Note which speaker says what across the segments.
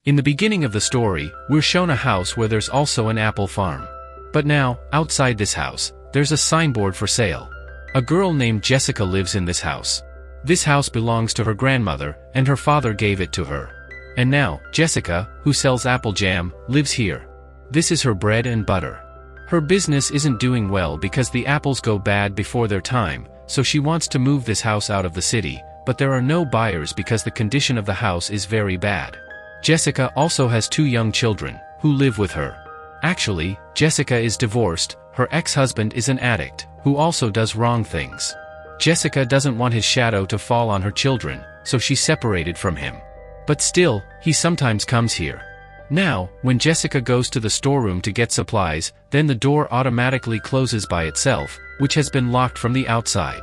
Speaker 1: In the beginning of the story, we're shown a house where there's also an apple farm. But now, outside this house, there's a signboard for sale. A girl named Jessica lives in this house. This house belongs to her grandmother, and her father gave it to her. And now, Jessica, who sells apple jam, lives here. This is her bread and butter. Her business isn't doing well because the apples go bad before their time, so she wants to move this house out of the city, but there are no buyers because the condition of the house is very bad. Jessica also has 2 young children, who live with her. Actually, Jessica is divorced, her ex-husband is an addict, who also does wrong things. Jessica doesn't want his shadow to fall on her children, so she's separated from him. But still, he sometimes comes here. Now, when Jessica goes to the storeroom to get supplies, then the door automatically closes by itself, which has been locked from the outside.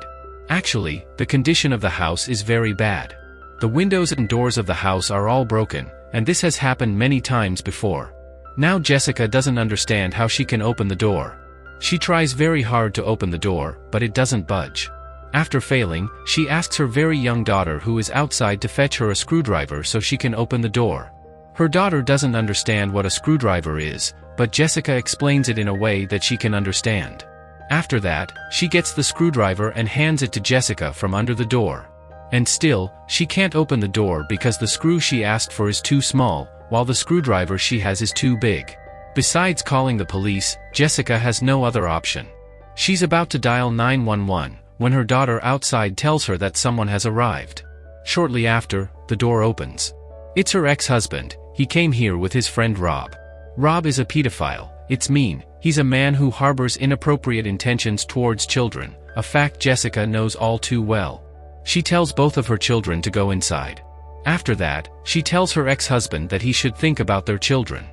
Speaker 1: Actually, the condition of the house is very bad. The windows and doors of the house are all broken, and this has happened many times before. Now Jessica doesn't understand how she can open the door. She tries very hard to open the door, but it doesn't budge. After failing, she asks her very young daughter who is outside to fetch her a screwdriver so she can open the door. Her daughter doesn't understand what a screwdriver is, but Jessica explains it in a way that she can understand. After that, she gets the screwdriver and hands it to Jessica from under the door. And still, she can't open the door because the screw she asked for is too small, while the screwdriver she has is too big. Besides calling the police, Jessica has no other option. She's about to dial 911, when her daughter outside tells her that someone has arrived. Shortly after, the door opens. It's her ex-husband. He came here with his friend Rob. Rob is a pedophile. It's mean. He's a man who harbors inappropriate intentions towards children, a fact Jessica knows all too well. She tells both of her children to go inside. After that, she tells her ex-husband that he should think about their children.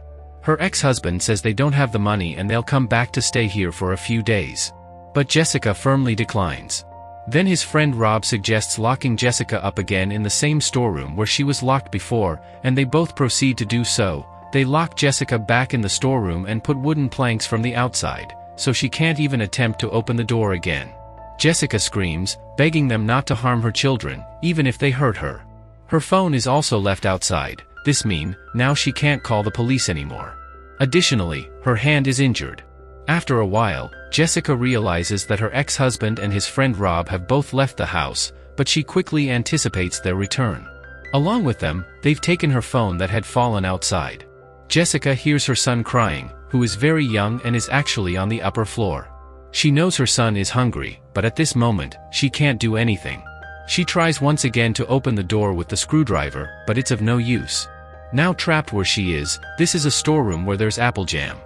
Speaker 1: Her ex-husband says they don't have the money and they'll come back to stay here for a few days. But Jessica firmly declines. Then his friend Rob suggests locking Jessica up again in the same storeroom where she was locked before, and they both proceed to do so. They lock Jessica back in the storeroom and put wooden planks from the outside, so she can't even attempt to open the door again. Jessica screams, begging them not to harm her children, even if they hurt her. Her phone is also left outside. This means, now she can't call the police anymore. Additionally, her hand is injured. After a while, Jessica realizes that her ex-husband and his friend Rob have both left the house, but she quickly anticipates their return. Along with them, they've taken her phone that had fallen outside. Jessica hears her son crying, who is very young and is actually on the upper floor. She knows her son is hungry, but at this moment, she can't do anything. She tries once again to open the door with the screwdriver, but it's of no use. Now trapped where she is, this is a storeroom where there's apple jam.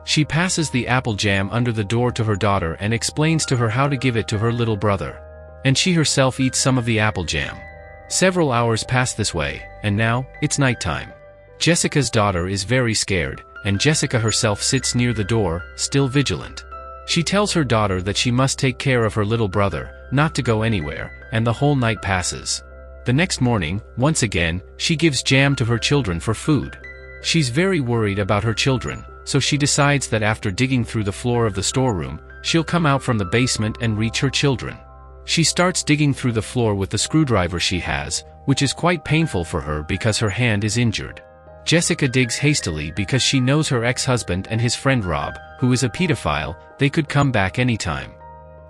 Speaker 1: She passes the apple jam under the door to her daughter and explains to her how to give it to her little brother. And she herself eats some of the apple jam. Several hours pass this way, and now, it's nighttime. Jessica's daughter is very scared, and Jessica herself sits near the door, still vigilant. She tells her daughter that she must take care of her little brother, not to go anywhere, and the whole night passes. The next morning, once again, she gives jam to her children for food. She's very worried about her children, so she decides that after digging through the floor of the storeroom, she'll come out from the basement and reach her children. She starts digging through the floor with the screwdriver she has, which is quite painful for her because her hand is injured. Jessica digs hastily because she knows her ex-husband and his friend Rob, who is a pedophile, they could come back anytime.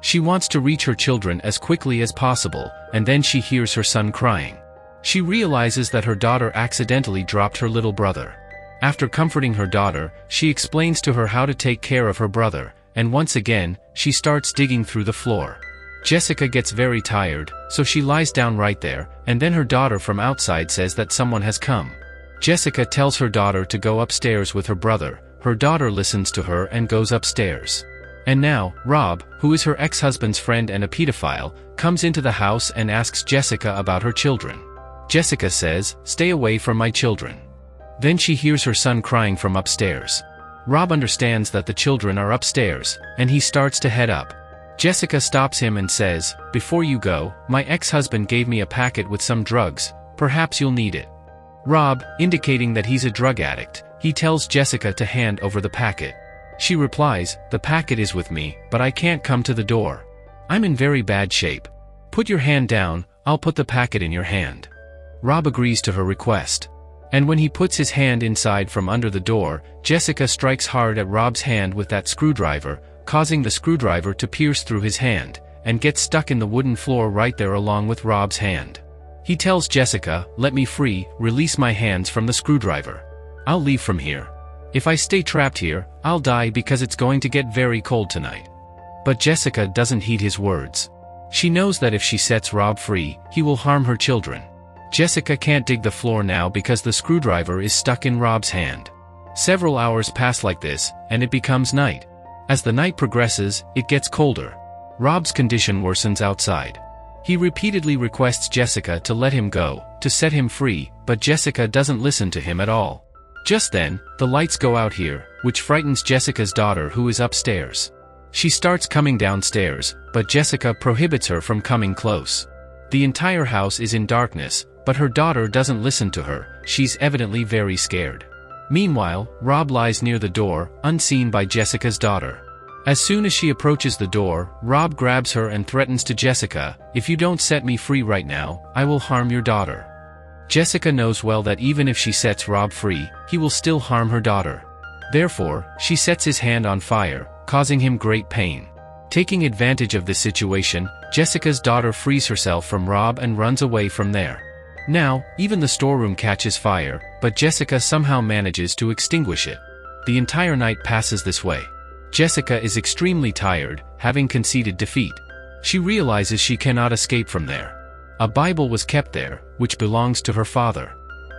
Speaker 1: She wants to reach her children as quickly as possible, and then she hears her son crying. She realizes that her daughter accidentally dropped her little brother. After comforting her daughter, she explains to her how to take care of her brother, and once again, she starts digging through the floor. Jessica gets very tired, so she lies down right there, and then her daughter from outside says that someone has come. Jessica tells her daughter to go upstairs with her brother. Her daughter listens to her and goes upstairs. And now, Rob, who is her ex-husband's friend and a pedophile, comes into the house and asks Jessica about her children. Jessica says, "Stay away from my children." Then she hears her son crying from upstairs. Rob understands that the children are upstairs, and he starts to head up. Jessica stops him and says, "Before you go, my ex-husband gave me a packet with some drugs, perhaps you'll need it." Rob, indicating that he's a drug addict, he tells Jessica to hand over the packet. She replies, "The packet is with me, but I can't come to the door. I'm in very bad shape. Put your hand down, I'll put the packet in your hand." Rob agrees to her request. And when he puts his hand inside from under the door, Jessica strikes hard at Rob's hand with that screwdriver, causing the screwdriver to pierce through his hand, and get stuck in the wooden floor right there along with Rob's hand. He tells Jessica, "Let me free, release my hands from the screwdriver. I'll leave from here. If I stay trapped here, I'll die because it's going to get very cold tonight." But Jessica doesn't heed his words. She knows that if she sets Rob free, he will harm her children. Jessica can't dig the floor now because the screwdriver is stuck in Rob's hand. Several hours pass like this, and it becomes night. As the night progresses, it gets colder. Rob's condition worsens outside. He repeatedly requests Jessica to let him go, to set him free, but Jessica doesn't listen to him at all. Just then, the lights go out here, which frightens Jessica's daughter who is upstairs. She starts coming downstairs, but Jessica prohibits her from coming close. The entire house is in darkness, but her daughter doesn't listen to her. She's evidently very scared. Meanwhile, Rob lies near the door, unseen by Jessica's daughter. As soon as she approaches the door, Rob grabs her and threatens to Jessica, "If you don't set me free right now, I will harm your daughter." Jessica knows well that even if she sets Rob free, he will still harm her daughter. Therefore, she sets his hand on fire, causing him great pain. Taking advantage of this situation, Jessica's daughter frees herself from Rob and runs away from there. Now, even the storeroom catches fire, but Jessica somehow manages to extinguish it. The entire night passes this way. Jessica is extremely tired, having conceded defeat. She realizes she cannot escape from there. A Bible was kept there, which belongs to her father.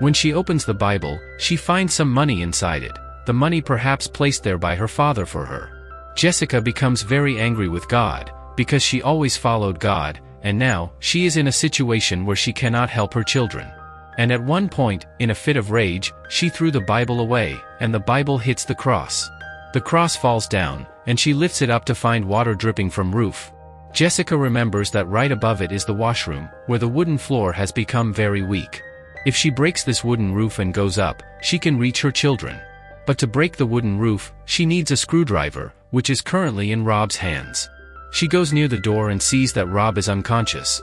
Speaker 1: When she opens the Bible, she finds some money inside it, the money perhaps placed there by her father for her. Jessica becomes very angry with God, because she always followed God, and now, she is in a situation where she cannot help her children. And at one point, in a fit of rage, she threw the Bible away, and the Bible hits the cross. The cross falls down, and she lifts it up to find water dripping from roof. Jessica remembers that right above it is the washroom, where the wooden floor has become very weak. If she breaks this wooden roof and goes up, she can reach her children. But to break the wooden roof, she needs a screwdriver, which is currently in Rob's hands. She goes near the door and sees that Rob is unconscious.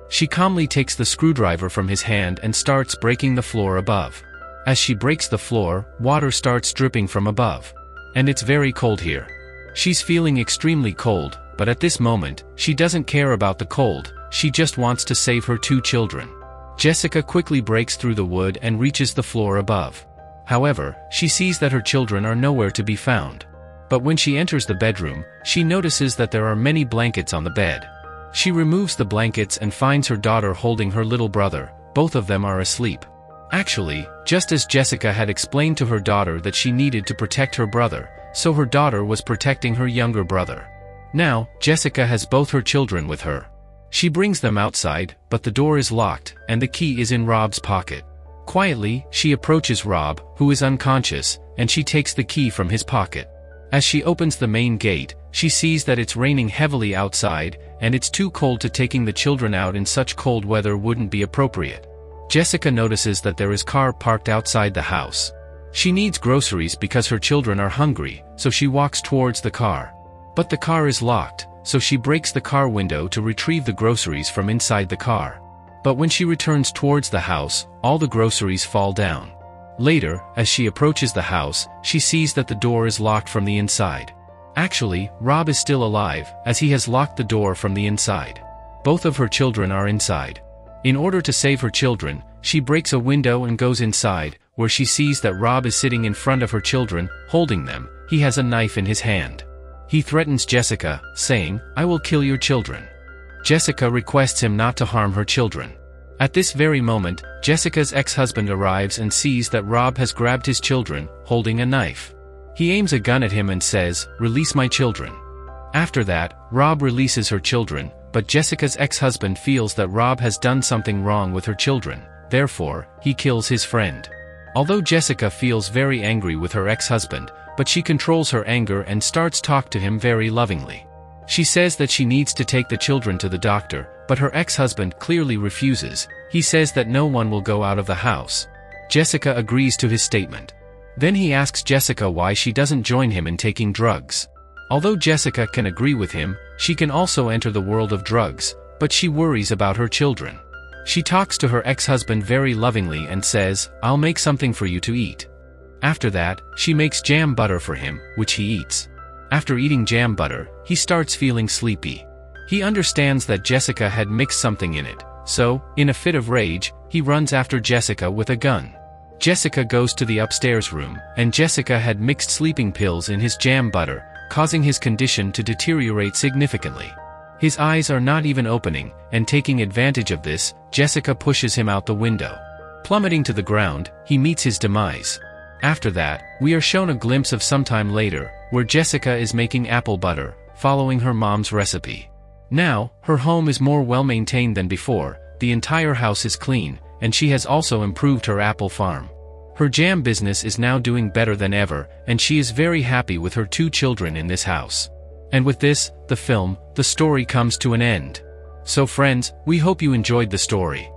Speaker 1: She calmly takes the screwdriver from his hand and starts breaking the floor above. As she breaks the floor, water starts dripping from above. And it's very cold here. She's feeling extremely cold, but at this moment, she doesn't care about the cold, she just wants to save her two children. Jessica quickly breaks through the wood and reaches the floor above. However, she sees that her children are nowhere to be found. But when she enters the bedroom, she notices that there are many blankets on the bed. She removes the blankets and finds her daughter holding her little brother. Both of them are asleep. Actually, just as Jessica had explained to her daughter that she needed to protect her brother, so her daughter was protecting her younger brother. Now, Jessica has both her children with her. She brings them outside, but the door is locked, and the key is in Rob's pocket. Quietly, she approaches Rob, who is unconscious, and she takes the key from his pocket. As she opens the main gate, she sees that it's raining heavily outside, and it's too cold to taking the children out in such cold weather wouldn't be appropriate. Jessica notices that there is a car parked outside the house. She needs groceries because her children are hungry, so she walks towards the car. But the car is locked, so she breaks the car window to retrieve the groceries from inside the car. But when she returns towards the house, all the groceries fall down. Later, as she approaches the house, she sees that the door is locked from the inside. Actually, Rob is still alive, as he has locked the door from the inside. Both of her children are inside. In order to save her children, she breaks a window and goes inside, where she sees that Rob is sitting in front of her children, holding them. He has a knife in his hand. He threatens Jessica, saying, "I will kill your children." Jessica requests him not to harm her children. At this very moment, Jessica's ex-husband arrives and sees that Rob has grabbed his children, holding a knife. He aims a gun at him and says, "Release my children." After that, Rob releases her children, but Jessica's ex-husband feels that Rob has done something wrong with her children, therefore, he kills his friend. Although Jessica feels very angry with her ex-husband, but she controls her anger and starts talk to him very lovingly. She says that she needs to take the children to the doctor, but her ex-husband clearly refuses. He says that no one will go out of the house. Jessica agrees to his statement. Then he asks Jessica why she doesn't join him in taking drugs. Although Jessica can agree with him, she can also enter the world of drugs, but she worries about her children. She talks to her ex-husband very lovingly and says, "I'll make something for you to eat." After that, she makes jam butter for him, which he eats. After eating jam butter, he starts feeling sleepy. He understands that Jessica had mixed something in it, so, in a fit of rage, he runs after Jessica with a gun. Jessica goes to the upstairs room, and Jessica had mixed sleeping pills in his jam butter, causing his condition to deteriorate significantly. His eyes are not even opening, and taking advantage of this, Jessica pushes him out the window. Plummeting to the ground, he meets his demise. After that, we are shown a glimpse of some time later, where Jessica is making apple butter, following her mom's recipe. Now, her home is more well-maintained than before, the entire house is clean, and she has also improved her apple farm. Her jam business is now doing better than ever, and she is very happy with her 2 children in this house. And with this, the story comes to an end. So friends, we hope you enjoyed the story.